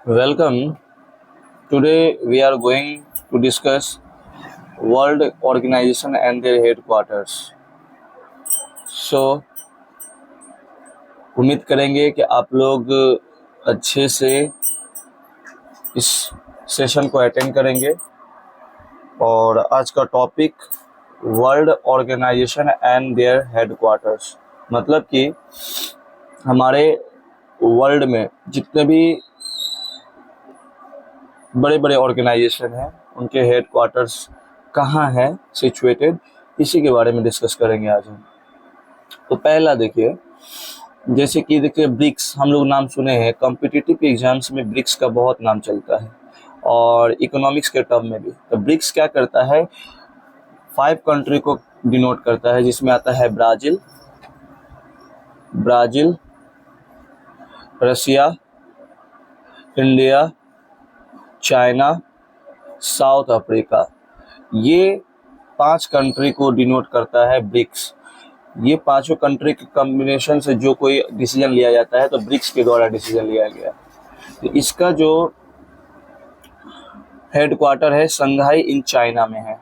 Welcome. Today we are going to discuss World Organization and their headquarters. So उम्मीद करेंगे कि आप लोग अच्छे से इस सेशन को अटेंड करेंगे और आज का topic world organisation and their headquarters, मतलब कि हमारे वर्ल्ड में जितने भी बड़े बड़े ऑर्गेनाइजेशन हैं उनके हेडक्वार्टर्स कहाँ हैं सिचुएटेड, इसी के बारे में डिस्कस करेंगे आज हम। तो पहला देखिए, जैसे कि देखिए ब्रिक्स, हम लोग नाम सुने हैं, कॉम्पिटिटिव एग्जाम्स में ब्रिक्स का बहुत नाम चलता है और इकोनॉमिक्स के टर्म में भी। तो ब्रिक्स क्या करता है, 5 कंट्री को डिनोट करता है, जिसमें आता है ब्राज़ील, रसिया, इंडिया, चाइना, साउथ अफ्रीका। ये 5 कंट्री को डिनोट करता है ब्रिक्स। ये पांचों कंट्री के कॉम्बिनेशन से जो कोई डिसीजन लिया जाता है तो ब्रिक्स के द्वारा डिसीजन लिया गया। तो इसका जो हेडक्वार्टर है संघाई इन चाइना में है।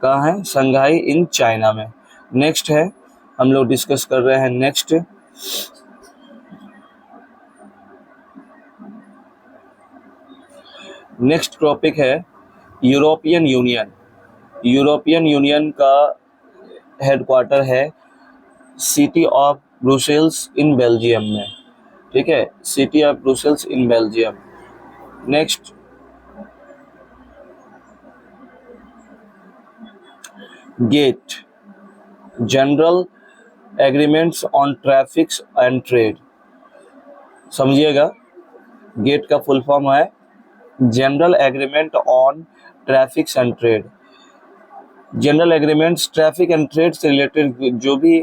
कहाँ है? संघाई इन चाइना में। नेक्स्ट है, हम लोग डिस्कस कर रहे हैं नेक्स्ट टॉपिक है यूरोपियन यूनियन। यूरोपियन यूनियन का हेडक्वार्टर है city of Brussels in Belgium में। ठीक है, city of Brussels in Belgium. Next, GATT, general agreements on traffics and trade. समझिएगा, गेट का फुल फॉर्म है general agreement on traffics and trade. General agreements traffic and trade से related जो भी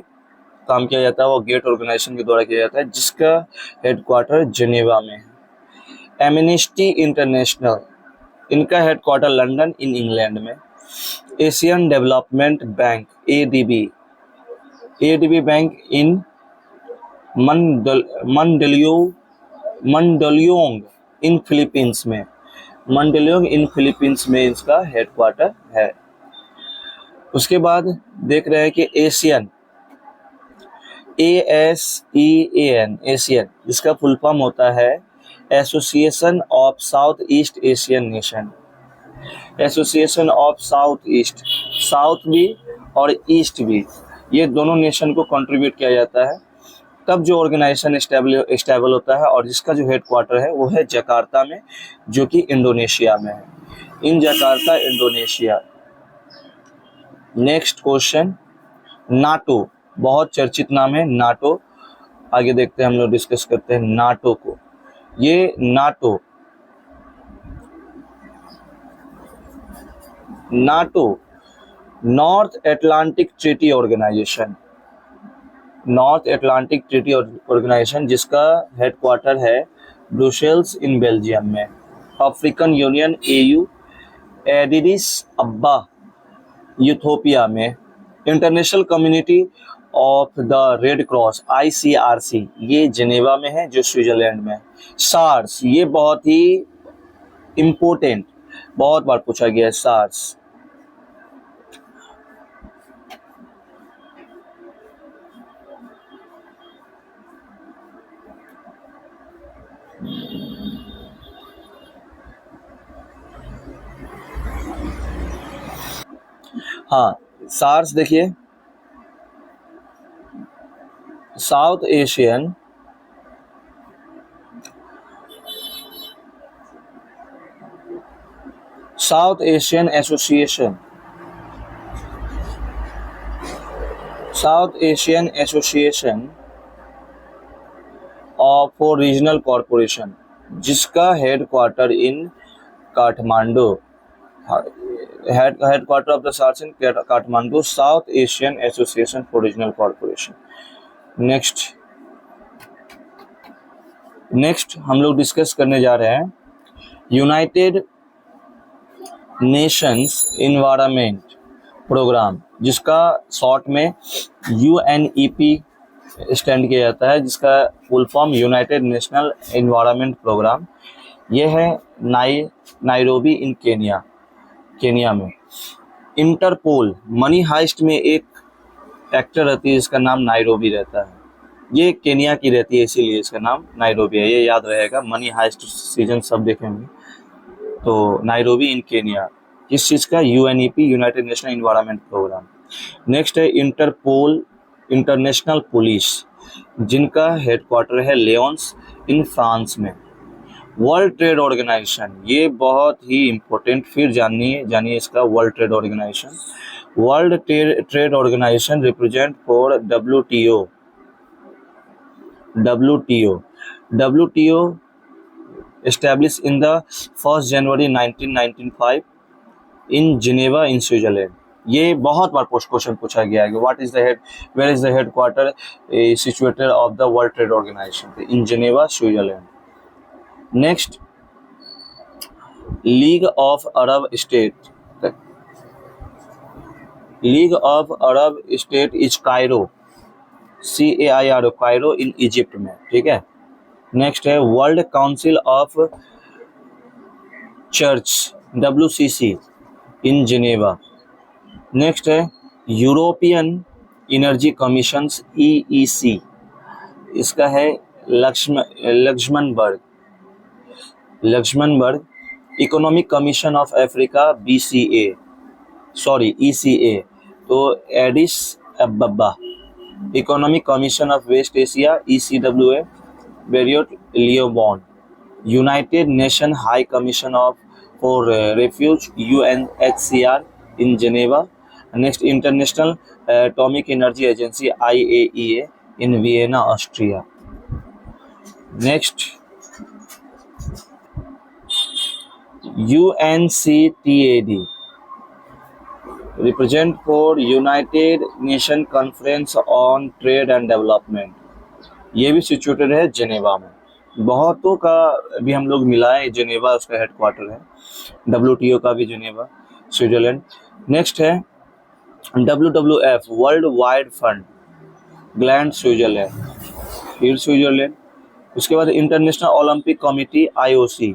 काम किया जाता है वो गेट ऑर्गेनाइजेशन के द्वारा किया जाता है, जिसका हेडक्वार्टर जेनेवा में है। एमनेस्टी इंटरनेशनल, इनका हेडक्वार्टर लंदन इन इंग्लैंड में। Asian Development Bank ADB bank in Mandaluyong in Philippines में। मंडलियोंग इन फिलीपींस में इसका हेडक्वार्टर है। उसके बाद देख रहे हैं कि एशियन, ASEAN, एशियन, इसका फुल फॉर्म होता है association of south east Asian nation. Association of south east, south भी और ईस्ट भी, ये दोनों नेशन को कंट्रीब्यूट किया जाता है, तब जो ऑर्गेनाइजेशन स्टेबल होता है। और जिसका जो हेडक्वार्टर है वो है जकार्ता में, जो कि इंडोनेशिया में है, in Jakarta Indonesia. Next question, NATO, बहुत चर्चित नाम है नाटो। आगे देखते हैं, हम लोग डिस्कस करते हैं नाटो को। ये NATO North Atlantic Treaty Organisation, North Atlantic Treaty Organisation, जिसका हेडक्वार्टर है ब्रुसेल्स इन बेल्जियम में। African Union AU, Addis Ababa Ethiopia में। International Community of the Red Cross ICRC, ये जेनेवा में है, जो स्विट्जरलैंड में है। सार्स, ये बहुत ही इम्पोर्टेंट, बहुत बार पूछा गया है सार्स। हाँ, सार्स देखिए, South Asian Association, South Asian Association for Regional Corporation, जिसका headquarter in Kathmandu, headquarter of the SAARC in Kathmandu, South Asian Association for Regional Corporation. Next हम लोग डिस्कस करने जा रहे हैं यूनाइटेड नेशंस इन्वायरमेंट प्रोग्राम, जिसका शॉर्ट में UNEP स्टैंड किया जाता है, जिसका full form United National Environment Programme. ये है नाइरोबी इन केनिया में। इंटरपोल मनी हाइस्ट में एक एक्टर रहती है जिसका नाम नाइरोबी रहता है, ये केनिया की रहती है इसीलिए इसका नाम नाइरोबी है, ये याद रहेगा। मनी हाइस्ट सीजन सब देखेंगे तो नाइरोबी इन केनिया, किस चीज़ का? UNEP, United National Environment Programme. Next है इंटरपोल इंटरनेशनल पुलिस, जिनका हेडक्वार्टर है लियोन्स इन फ्रांस में। वर्ल्ड ट्रेड ऑर्गेनाइजेशन, ये बहुत ही इम्पोर्टेंट, फिर जानिए इसका World Trade Organisation. World Trade Organisation represent for WTO established in the 1st January 1995 in Geneva in Switzerland। ये बहुत बार क्वेश्चन पूछा गया है कि where is the headquarter situated of the World Trade Organization, in Geneva Switzerland. Next, League of Arab State is Cairo, CAIRO, Cairo in Egypt में, ठीक है। Next है World Council of Church, WCC in Geneva. Next है European Energy Commission, EEC, इसका है Luxembourg. Economic Commission of Africa, ECA, तो Addis Ababa. Economic Commission of West Asia, ECWA, Beirut Lebanon. United Nation High Commission for refuge, UNHCR in Geneva. Next, international atomic energy agency, IAEA in Vienna, Austria. Next, UNCTAD represent for United nation conference on trade and Development, ये भी situated है Geneva में। बहुतों का भी हम लोग मिला है, जेनेवा उसका हेडक्वार्टर है। WTO का भी जेनेवा, स्विट्जरलैंड। नेक्स्ट है WWF World Wide Fund, Gland, Switzerland, फिर स्विट्जरलैंड। उसके बाद International Olympic Committee, IOC,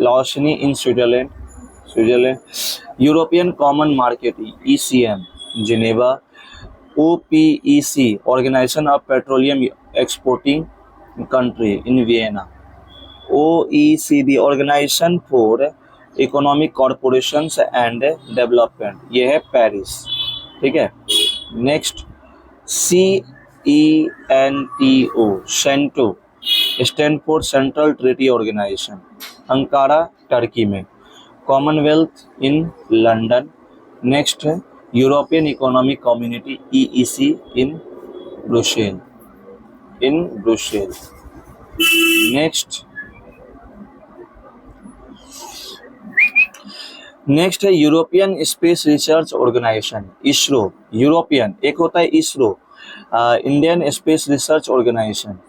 Lausanne in Switzerland. European Common Market, ECM, Geneva. OPEC, Organization of Petroleum Exporting Country, in Vienna. OECD, Organization for Economic Corporations and Development, ये है Paris, ठीक है। Next, CENTO stand for Central Treaty Organization, Ankara, Turkey में। Commonwealth in London. Next है European Economic Community, EEC इन Brussels. Next है European Space Research Organization, ISRO। European, एक होता है ISRO, Indian Space Research Organization,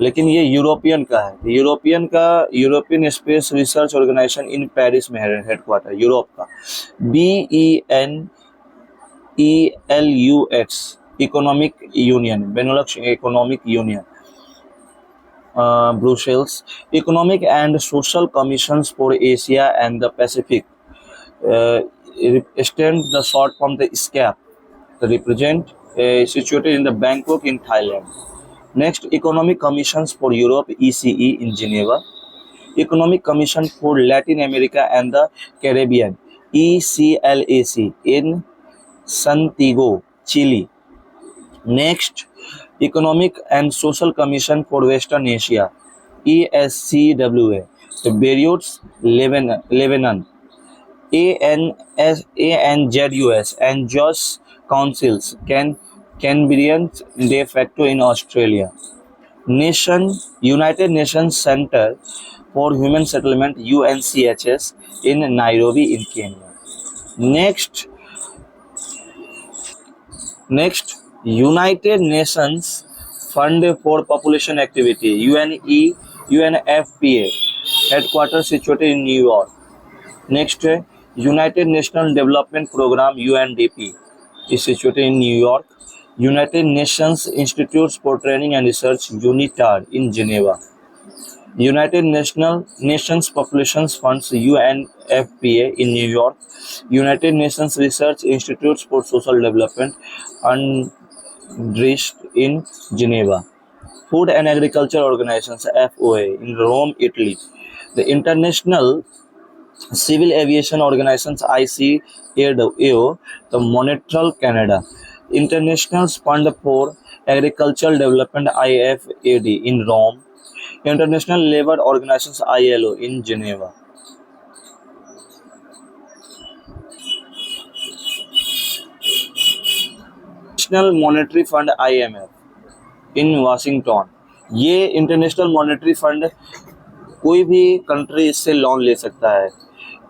लेकिन ये यूरोपियन का है। European Space Research Organization in Paris में है हेडक्वार्टर, यूरोप का। BENELUX economic union, Benelux economic union, Brussels. Economic and social commissions for Asia and the Pacific, extend the short from the SCAP, the represent situated in the Bangkok in Thailand. Next, Economic Commissions for Europe, ECE in Geneva. Economic Commission for Latin America and the Caribbean, ECLAC in Santiago, Chile. Next, Economic and Social Commission for Western Asia, ESCWA, the Beirut, Lebanon. ANZUS and JOS councils, Canberra de facto in Australia. United Nations Center for Human Settlement, UNCHS in Nairobi in Kenya. Next, United Nations Fund for Population Activity, UNFPA, headquarters situated in New York. Next, United National Development Program, UNDP, is situated in New York. United Nations Institutes for Training and Research, UNITAR in Geneva. United Nations Populations Funds UNFPA in New York, United Nations Research Institutes for Social Development UNDRIST in Geneva, Food and Agriculture Organizations FOA in Rome, Italy, the International Civil Aviation Organizations ICAO, the Montreal, Canada, International Fund for Agricultural Development IFAD in Rome, International Labour Organizations ILO in Geneva. National monetary fund IMF in Washington, ये international monetary fund कोई भी country इससे loan ले सकता है,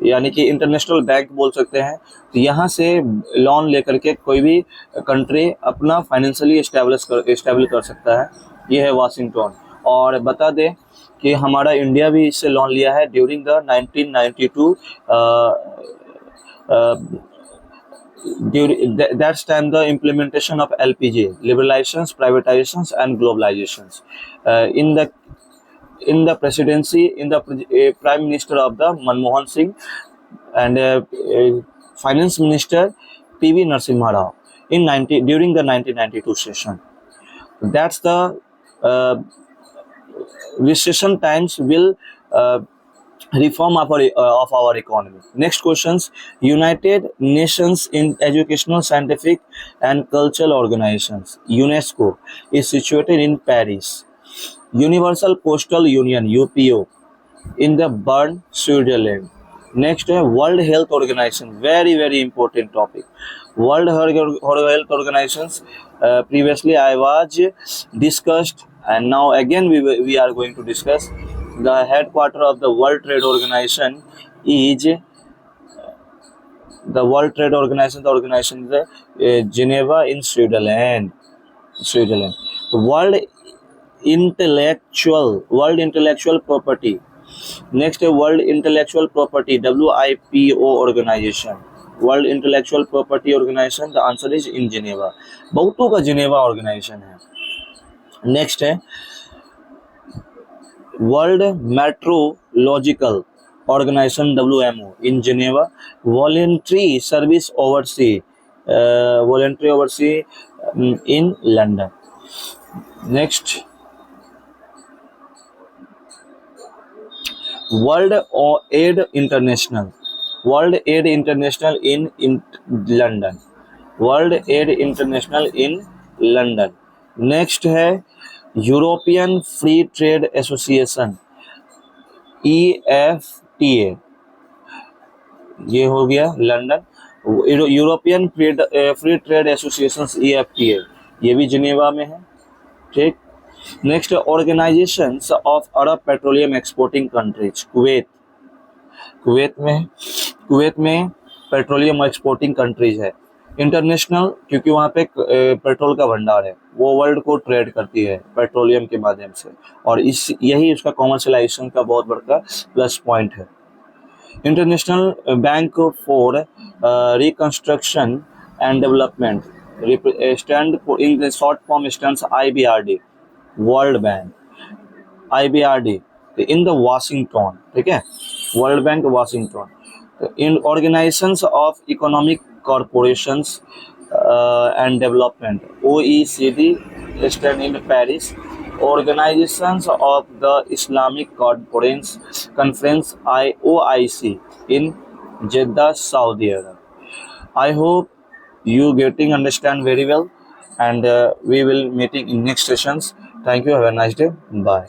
यानी कि international bank बोल सकते हैं। तो यहाँ से लोन लेकर के कोई भी कंट्री अपना फाइनेंशियली एस्टेब्लिश कर सकता है। ये है वाशिंगटन। और बता दें कि हमारा इंडिया भी इससे लोन लिया है during the 1992 during that's time the implementation of LPG, liberalizations, privatizations, and globalizations. In the presidency, in the prime minister of the Manmohan Singh and finance minister PV Narasimha Rao during the 1992 session. That's the recession times will reform of our economy. Next questions. United Nations in Educational, Scientific and Cultural Organizations UNESCO is situated in Paris. Universal Postal Union UPO in the Bern, Switzerland. Next, World Health Organization, very important topic. World Health Organizations, previously I was discussed, and now again we are going to discuss. The headquarter of the World Trade Organization is the World Trade Organization. The organization is Geneva in Switzerland. The World Intellectual Property. Next, World Intellectual Property WIPO organization. World Intellectual Property Organization. The answer is in Geneva. बहुतों का Geneva organization है. Next है World Meteorological Organization WMO in Geneva. Voluntary Service Overseas in London. Next, World Aid International in London. World Aid International in London. Next है European free trade association EFTA, ये हो गया London. European free trade association EFTA, ये भी Geneva में है, ठीक। Next, organisations of Arab petroleum exporting countries, Kuwait में पेट्रोलियम एक्सपोर्टिंग कंट्रीज है। इंटरनेशनल, क्योंकि वहाँ पे पेट्रोल का भंडार है, वो वर्ल्ड को ट्रेड करती है पेट्रोलियम के माध्यम से, और यही उसका कॉमर्शलाइजेशन का बहुत बड़ा प्लस पॉइंट है। International bank for reconstruction and development stand in short form stands IBRD, world bank IBRD in the Washington, ठीक है, world bank Washington. In organisations of economic corporations and development OECD stand in Paris. Organizations of the Islamic Conference OIC in Jeddah, Saudi Arabia. I hope you getting understand very well, and we will meeting in next sessions. Thank you. Have a nice day. Bye.